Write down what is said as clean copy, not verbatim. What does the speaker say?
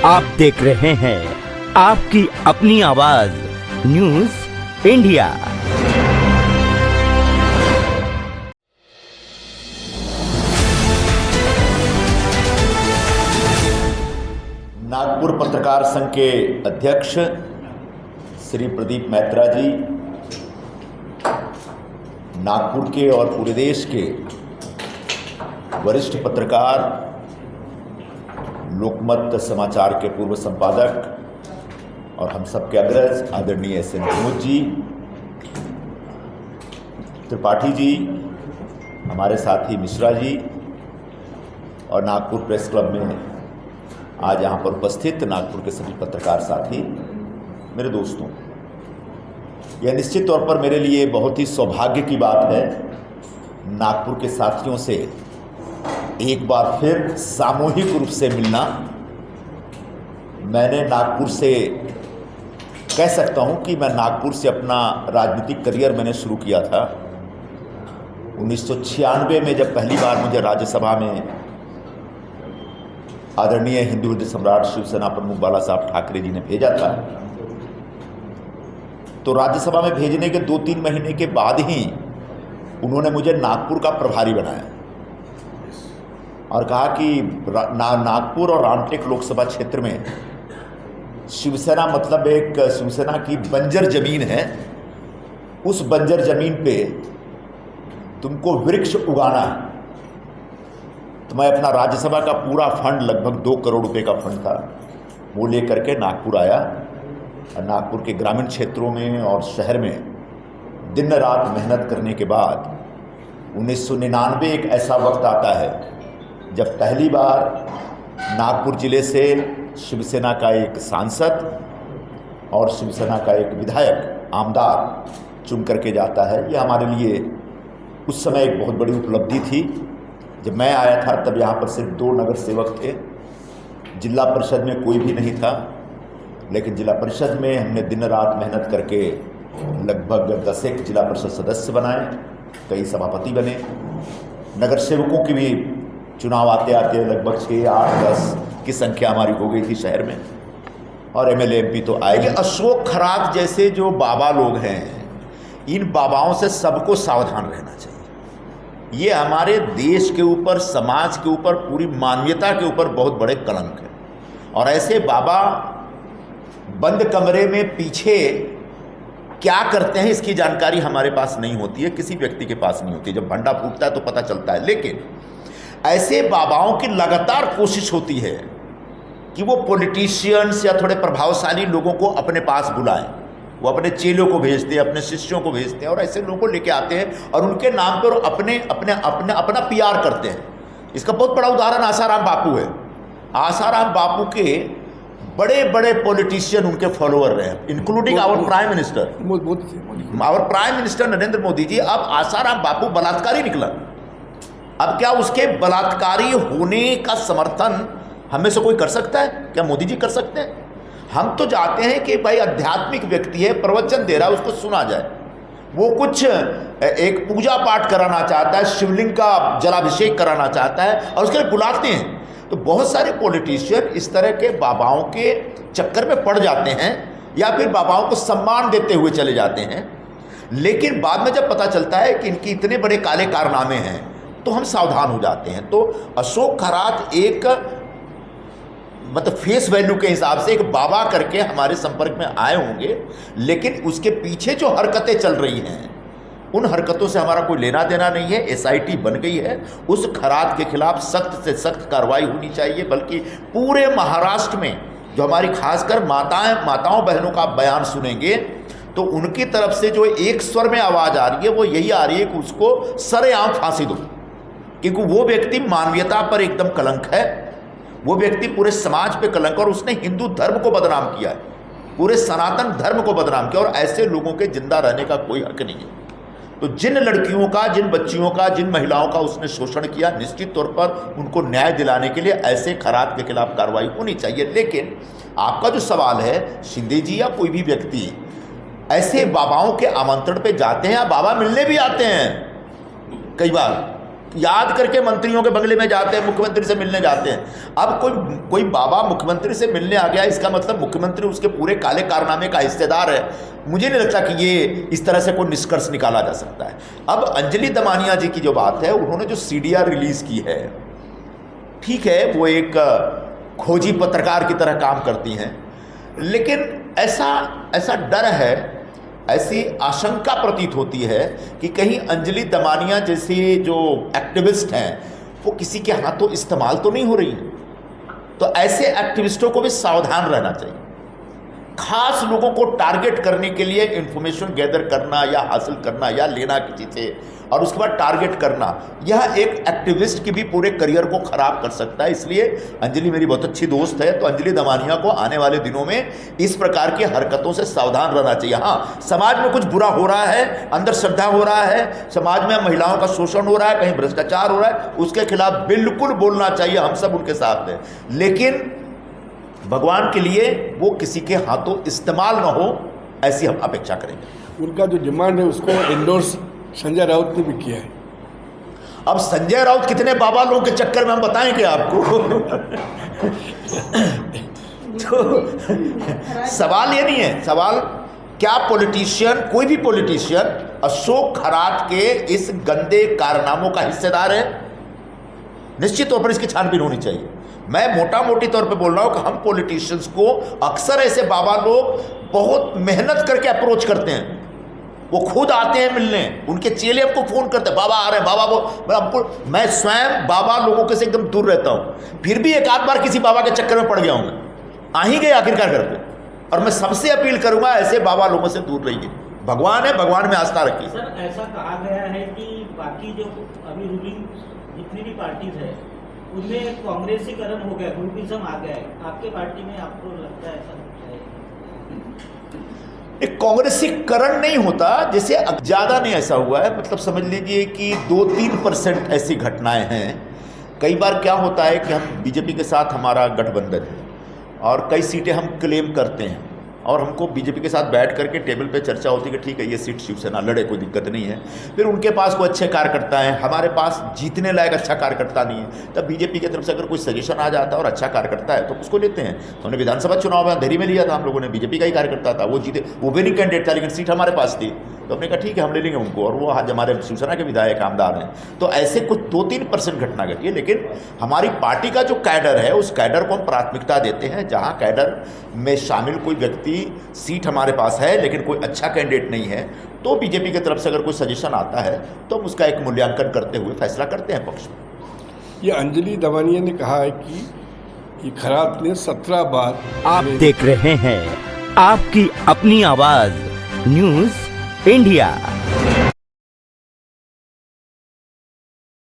आप देख रहे हैं आपकी अपनी आवाज न्यूज इंडिया। नागपुर पत्रकार संघ के अध्यक्ष श्री प्रदीप मैत्रा जी, नागपुर के और पूरे देश के वरिष्ठ पत्रकार, लोकमत समाचार के पूर्व संपादक और हम सबके अग्रज आदरणीय एस एन विनोद जी, त्रिपाठी जी, हमारे साथी मिश्रा जी और नागपुर प्रेस क्लब में आज यहाँ पर उपस्थित नागपुर के सभी पत्रकार साथी, मेरे दोस्तों, यह निश्चित तौर पर मेरे लिए बहुत ही सौभाग्य की बात है नागपुर के साथियों से एक बार फिर सामूहिक रूप से मिलना। मैंने नागपुर से कह सकता हूं कि मैं नागपुर से अपना राजनीतिक करियर मैंने शुरू किया था 1996 में, जब पहली बार मुझे राज्यसभा में आदरणीय हिंदू हृदय सम्राट शिवसेना प्रमुख बाला साहब ठाकरे जी ने भेजा था। तो राज्यसभा में भेजने के 2-3 महीने के बाद ही उन्होंने मुझे नागपुर का प्रभारी बनाया और कहा कि नागपुर और रामटेक लोकसभा क्षेत्र में शिवसेना मतलब एक शिवसेना की बंजर जमीन है, उस बंजर जमीन पे तुमको वृक्ष उगाना है। तो मैं अपना राज्यसभा का पूरा फंड, लगभग 2 करोड़ रुपए का फंड था, वो लेकर के नागपुर आया और नागपुर के ग्रामीण क्षेत्रों में और शहर में दिन रात मेहनत करने के बाद 1999 एक ऐसा वक्त आता है जब पहली बार नागपुर जिले से शिवसेना का एक सांसद और शिवसेना का एक विधायक आमदार चुन करके जाता है। यह हमारे लिए उस समय एक बहुत बड़ी उपलब्धि थी। जब मैं आया था तब यहाँ पर सिर्फ 2 नगर सेवक थे, जिला परिषद में कोई भी नहीं था, लेकिन जिला परिषद में हमने दिन रात मेहनत करके लगभग 10 जिला परिषद सदस्य बनाए, कई सभापति बने। नगर सेवकों की भी चुनाव आते आते लगभग 6, 8, 10 की संख्या हमारी हो गई थी शहर में, और एमएलए एमपी तो आएंगे। अशोक खरात जैसे जो बाबा लोग हैं, इन बाबाओं से सबको सावधान रहना चाहिए। ये हमारे देश के ऊपर, समाज के ऊपर, पूरी मानवीयता के ऊपर बहुत बड़े कलंक हैं। और ऐसे बाबा बंद कमरे में पीछे क्या करते हैं इसकी जानकारी हमारे पास नहीं होती है, किसी व्यक्ति के पास नहीं होती। जब भंडा फूटता है तो पता चलता है। लेकिन ऐसे बाबाओं की लगातार कोशिश होती है कि वो पॉलिटिशियंस या थोड़े प्रभावशाली लोगों को अपने पास बुलाएं। वो अपने चेलों को भेजते हैं, अपने शिष्यों को भेजते हैं और ऐसे लोगों को लेके आते हैं और उनके नाम पर अपना पीआर करते हैं। इसका बहुत बड़ा उदाहरण आसाराम बापू है। आसाराम बापू के बड़े बड़े पॉलिटिशियन उनके फॉलोअर रहे, including our prime minister Narendra Modi ji. अब आसाराम बापू बलात्कारी निकला। अब क्या उसके बलात्कारी होने का समर्थन हम में से कोई कर सकता है? क्या मोदी जी कर सकते हैं? हम तो चाहते हैं कि भाई आध्यात्मिक व्यक्ति है, प्रवचन दे रहा है, उसको सुना जाए। वो कुछ एक पूजा पाठ कराना चाहता है, शिवलिंग का जलाभिषेक कराना चाहता है और उसके लिए बुलाते हैं। तो बहुत सारे पॉलिटिशियन इस तरह के बाबाओं के चक्कर में पड़ जाते हैं या फिर बाबाओं को सम्मान देते हुए चले जाते हैं। लेकिन बाद में जब पता चलता है कि इनकी इतने बड़े काले कारनामे हैं तो हम सावधान हो जाते हैं। तो अशोक खरात एक मतलब फेस वैल्यू के हिसाब से एक बाबा करके हमारे संपर्क में आए होंगे, लेकिन उसके पीछे जो हरकतें चल रही हैं उन हरकतों से हमारा कोई लेना देना नहीं है। एसआईटी बन गई है, उस खरात के खिलाफ सख्त से सख्त कार्रवाई होनी चाहिए। बल्कि पूरे महाराष्ट्र में जो हमारी खासकर माताओं बहनों का बयान सुनेंगे तो उनकी तरफ से जो एक स्वर में आवाज़ आ रही है वो यही आ रही है कि उसको सरेआम फांसी दो, क्योंकि वो व्यक्ति मानवीयता पर एकदम कलंक है, वो व्यक्ति पूरे समाज पे कलंक, और उसने हिंदू धर्म को बदनाम किया है, पूरे सनातन धर्म को बदनाम किया, और ऐसे लोगों के जिंदा रहने का कोई हक नहीं है। तो जिन लड़कियों का, जिन बच्चियों का, जिन महिलाओं का उसने शोषण किया, निश्चित तौर पर उनको न्याय दिलाने के लिए ऐसे खरात के खिलाफ कार्रवाई होनी चाहिए। लेकिन आपका जो सवाल है, शिंदे जी या कोई भी व्यक्ति ऐसे बाबाओं के आमंत्रण पे जाते हैं या बाबा मिलने भी आते हैं कई बार, याद करके मंत्रियों के बंगले में जाते हैं, मुख्यमंत्री से मिलने जाते हैं। अब कोई बाबा मुख्यमंत्री से मिलने आ गया, इसका मतलब मुख्यमंत्री उसके पूरे काले कारनामे का हिस्सेदार है। मुझे नहीं लगता कि ये इस तरह से कोई निष्कर्ष निकाला जा सकता है। अब अंजलि दमानिया जी की जो बात है, उन्होंने जो सीडीआर रिलीज की है, ठीक है, वो एक खोजी पत्रकार की तरह काम करती हैं, लेकिन ऐसा डर है, ऐसी आशंका प्रतीत होती है कि कहीं अंजलि दमानिया जैसे जो एक्टिविस्ट हैं वो किसी के हाथों इस्तेमाल तो नहीं हो रही है। तो ऐसे एक्टिविस्टों को भी सावधान रहना चाहिए। खास लोगों को टारगेट करने के लिए इंफॉर्मेशन गैदर करना या हासिल करना या लेना किसी से और उसके बाद टारगेट करना, यह एक एक्टिविस्ट की भी पूरे करियर को खराब कर सकता है। इसलिए अंजलि मेरी बहुत अच्छी दोस्त है, तो अंजलि दमानिया को आने वाले दिनों में इस प्रकार की हरकतों से सावधान रहना चाहिए। हाँ, समाज में कुछ बुरा हो रहा है, अंदर श्रद्धा हो रहा है, समाज में महिलाओं का शोषण हो रहा है, कहीं भ्रष्टाचार हो रहा है, उसके खिलाफ बिल्कुल बोलना चाहिए, हम सब उनके साथ हैं। लेकिन भगवान के लिए वो किसी के हाथों इस्तेमाल ना हो, ऐसी हम अपेक्षा करेंगे। उनका जो डिमांड है उसको एंडोर्स संजय राउत ने भी किया है। अब संजय राउत कितने बाबा लोगों के चक्कर में हम बताएंगे आपको। तो सवाल ये नहीं है, सवाल क्या पॉलिटिशियन, कोई भी पॉलिटिशियन अशोक खराट के इस गंदे कारनामों का हिस्सेदार है? निश्चित तौर पर इसकी छानबीन होनी चाहिए। मैं मोटा मोटी तौर पे बोल रहा हूं कि हम पॉलिटिशियंस को अक्सर ऐसे बाबा लोग बहुत मेहनत करके अप्रोच करते हैं, वो खुद आते हैं मिलने, उनके चेले हमको फोन करते हैं, बाबा आ रहे हैं, बाबा वो मैं स्वयं बाबा लोगों के से एकदम दूर रहता हूं, फिर भी एक आध बार किसी बाबा के चक्कर में पड़ गया हूं, मैं आ ही गए आखिरकार घर पे। और मैं सबसे अपील करूंगा, ऐसे बाबा लोगों से दूर रहिए। भगवान है, भगवान में आस्था रखिए। सर, ऐसा कहा गया है कि बाकी जो अभी रूलिंग जितनी भी पार्टीज है उनमें कांग्रेसीकरण हो गया, ग्रुपिज्म आ गया है। आपके पार्टी में आपको लगता है ऐसा है? एक कांग्रेसीकरण नहीं होता, जैसे ज़्यादा नहीं ऐसा हुआ है, मतलब समझ लीजिए कि 2-3% ऐसी घटनाएं हैं। कई बार क्या होता है कि हम बीजेपी के साथ हमारा गठबंधन है और कई सीटें हम क्लेम करते हैं और हमको बीजेपी के साथ बैठ करके टेबल पे चर्चा होती है कि ठीक है ये सीट शिवसेना लड़े, कोई दिक्कत नहीं है। फिर उनके पास कोई अच्छे कार्यकर्ता हैं, हमारे पास जीतने लायक अच्छा कार्यकर्ता नहीं है, तब बीजेपी की तरफ से अगर कोई सजेशन आ जाता है और अच्छा कार्यकर्ता है तो उसको लेते हैं। तो हमने विधानसभा चुनाव में अंधेरी में लिया था, हम लोगों ने, बीजेपी का ही कार्यकर्ता था, वो जीते, वो विनिंग कैंडिडेट था, लेकिन सीट हमारे पास थी, तो हमने कहा ठीक है हम ले लेंगे उनको, और वो आज हमारे शिवसेना के विधायक आमदार हैं। तो ऐसे कुछ 2-3% घटना घटी है, लेकिन हमारी पार्टी का जो कैडर है उस कैडर को हम प्राथमिकता देते हैं। जहाँ कैडर में शामिल कोई व्यक्ति, सीट हमारे पास है लेकिन कोई अच्छा कैंडिडेट नहीं है, तो बीजेपी की तरफ से अगर कोई सजेशन आता है तो हम उसका एक मूल्यांकन करते हुए फैसला करते हैं पक्ष में। ये अंजलि दमानिया ने कहा है कि खराट ने 17 बार। आप देख रहे हैं आपकी अपनी आवाज न्यूज़ इंडिया।